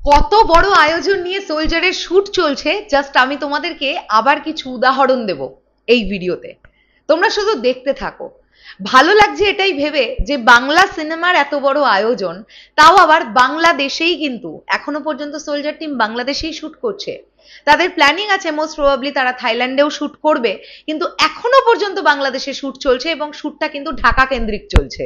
কত বড় আয়োজন নিয়ে সোলজারের শুট চলছে, জাস্ট আমি তোমাদেরকে আবার কিছু উদাহরণ দেব এই ভিডিওতে, তোমরা শুধু দেখতে থাকো। ভালো লাগছে এটাই ভেবে যে বাংলা সিনেমার এত বড় আয়োজন, তাও আবার বাংলাদেশেই, কিন্তু এখনো পর্যন্ত সোলজার টিম বাংলাদেশেই শুট করছে। তাদের প্ল্যানিং আছে মোস্ট প্রবাবলি তারা থাইল্যান্ডেও শুট করবে, কিন্তু এখনো পর্যন্ত বাংলাদেশে শুট চলছে এবং শুটটা কিন্তু ঢাকা কেন্দ্রিক চলছে।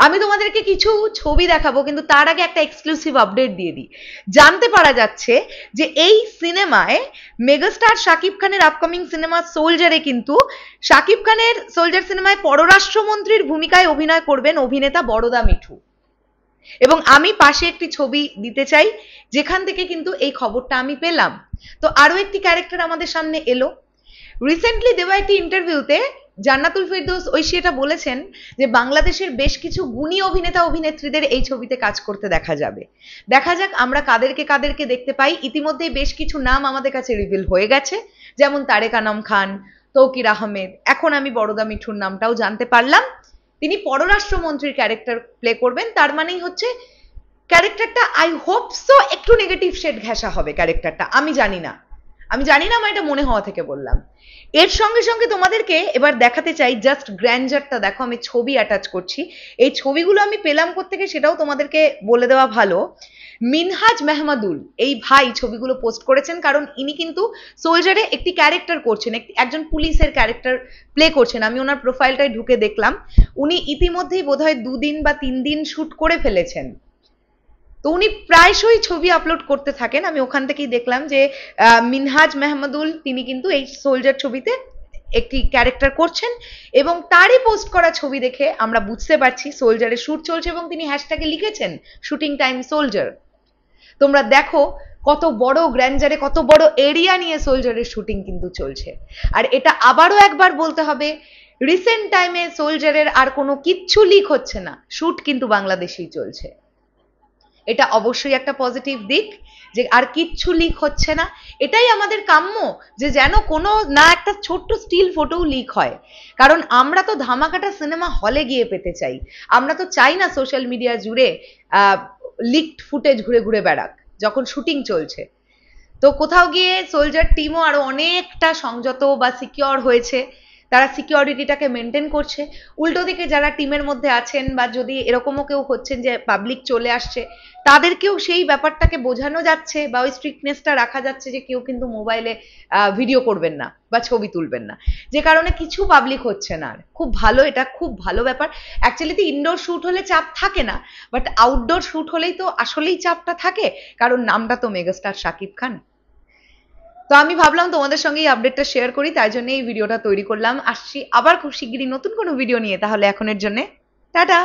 আমি তোমাদেরকে কিছু ছবি দেখাবো, কিন্তু তার আগে একটা এক্সক্লুসিভ আপডেট দিয়ে দিই। জানতে পারা যাচ্ছে যে এই সিনেমায় মেগাস্টার শাকিব খানের আপকামিং সিনেমা সোলজারে কিন্তু শাকিব খানের সোলজার সিনেমায় পররাষ্ট্রমন্ত্রীর ভূমিকায় অভিনয় করবেন অভিনেতা বড়দা মিঠু। এবং আমি পাশে একটি ছবি দিতে চাই যেখান থেকে কিন্তু এই খবরটা আমি পেলাম। তো আরো একটি ক্যারেক্টার আমাদের সামনে এলো। রিসেন্টলি দেওয়া একটি ইন্টারভিউতে জান্নাতুল ফেরদৌস ঐশী এটা বলেছেন যে বাংলাদেশের বেশ কিছু গুণী অভিনেতা অভিনেত্রীদের এই ছবিতে কাজ করতে দেখা যাবে। দেখা যাক আমরা কাদেরকে কাদেরকে দেখতে পাই। ইতিমধ্যেই বেশ কিছু নাম আমাদের কাছে রিভিল হয়ে গেছে, যেমন তারেক আনাম খান, তৌকির আহমেদ। এখন আমি বড়দা মিঠুর নামটাও জানতে পারলাম, তিনি পররাষ্ট্রমন্ত্রীর ক্যারেক্টার প্লে করবেন। তার মানেই হচ্ছে ক্যারেক্টারটা, আই হোপ সো, একটু নেগেটিভ শেড ঘেঁষা হবে ক্যারেক্টারটা। আমি জানি না, আমার এটা মনে হওয়া থেকে বললাম। এর সঙ্গে সঙ্গে তোমাদেরকে এবার দেখাতে চাই জাস্ট গ্র্যান্ডারটা দেখো। আমি ছবি অ্যাটাচ করছি, এই ছবিগুলো আমি পেলাম কোত্থেকে সেটাও তোমাদেরকে বলে দেওয়া ভালো। মিনহাজ মেহমাদুল এই ভাই ছবিগুলো পোস্ট করেছেন, কারণ ইনি কিন্তু সোলজারে একটি ক্যারেক্টার করছেন, একজন পুলিশের ক্যারেক্টার প্লে করছেন। আমি ওনার প্রোফাইলটায় ঢুকে দেখলাম উনি ইতিমধ্যেই বোধহয় 2 দিন বা 3 দিন শুট করে ফেলেছেন। তো উনি প্রায়শই ছবি আপলোড করতে থাকেন। আমি ওখান থেকেই দেখলাম যে মিনহাজ মেহমাদুল তিনি কিন্তু এই সোলজার ছবিতে একটি ক্যারেক্টার করছেন, এবং তারই পোস্ট করা ছবি দেখে আমরা বুঝতে পারছি সোলজারের শুট চলছে, এবং তিনি হ্যাশট্যাগে লিখেছেন শুটিং টাইম সোলজার। তোমরা দেখো কত বড় গ্র্যান্ডারে, কত বড় এরিয়া নিয়ে সোলজারের শুটিং কিন্তু চলছে। আর এটা আবারও একবার বলতে হবে, রিসেন্ট টাইমে সোলজারের আর কোনো কিচ্ছু লিক হচ্ছে না, শুট কিন্তু বাংলাদেশেই চলছে। এটা অবশ্যই একটা পজিটিভ দিক যে আর কিচ্ছু লিক হচ্ছে না। এটাই আমাদের কাম্য, যে যেন কোনো না একটা ছোট্ট স্টিল ফটোও লিক হয়। কারণ আমরা তো ধামাকাটা সিনেমা হলে গিয়ে পেতে চাই, আমরা তো চাই না সোশ্যাল মিডিয়া জুড়ে লিকড ফুটেজ ঘুরে ঘুরে বেড়াক যখন শুটিং চলছে। তো কোথাও গিয়ে সোলজার টিমও আরো অনেকটা সংযত বা সিকিওর হয়েছে, তারা সিকিউরিটিটাকে মেনটেন করছে। উল্টো দিকে যারা টিমের মধ্যে আছেন বা যদি এরকমও কেউ হচ্ছেন যে পাবলিক চলে আসছে, তাদেরকেও সেই ব্যাপারটাকে বোঝানো যাচ্ছে বা ওই স্ট্রিক্টনেসটা রাখা যাচ্ছে যে কেউ কিন্তু মোবাইলে ভিডিও করবেন না বা ছবি তুলবেন না, যে কারণে কিছু পাবলিক হচ্ছে না। আর খুব ভালো, এটা খুব ভালো ব্যাপার। অ্যাকচুয়ালি তো ইনডোর শুট হলে চাপ থাকে না, বাট আউটডোর শুট হলেই তো আসলেই চাপটা থাকে, কারণ নামটা তো মেগাস্টার শাকিব খান। তো আমি ভাবলাম তোমাদের সঙ্গে এই আপডেটটা শেয়ার করি, তাই জন্য এই ভিডিওটা তৈরি করলাম। আসছি আবার খুব শিগগিরই নতুন কোনো ভিডিও নিয়ে, তাহলে এখনের জন্য টাটা।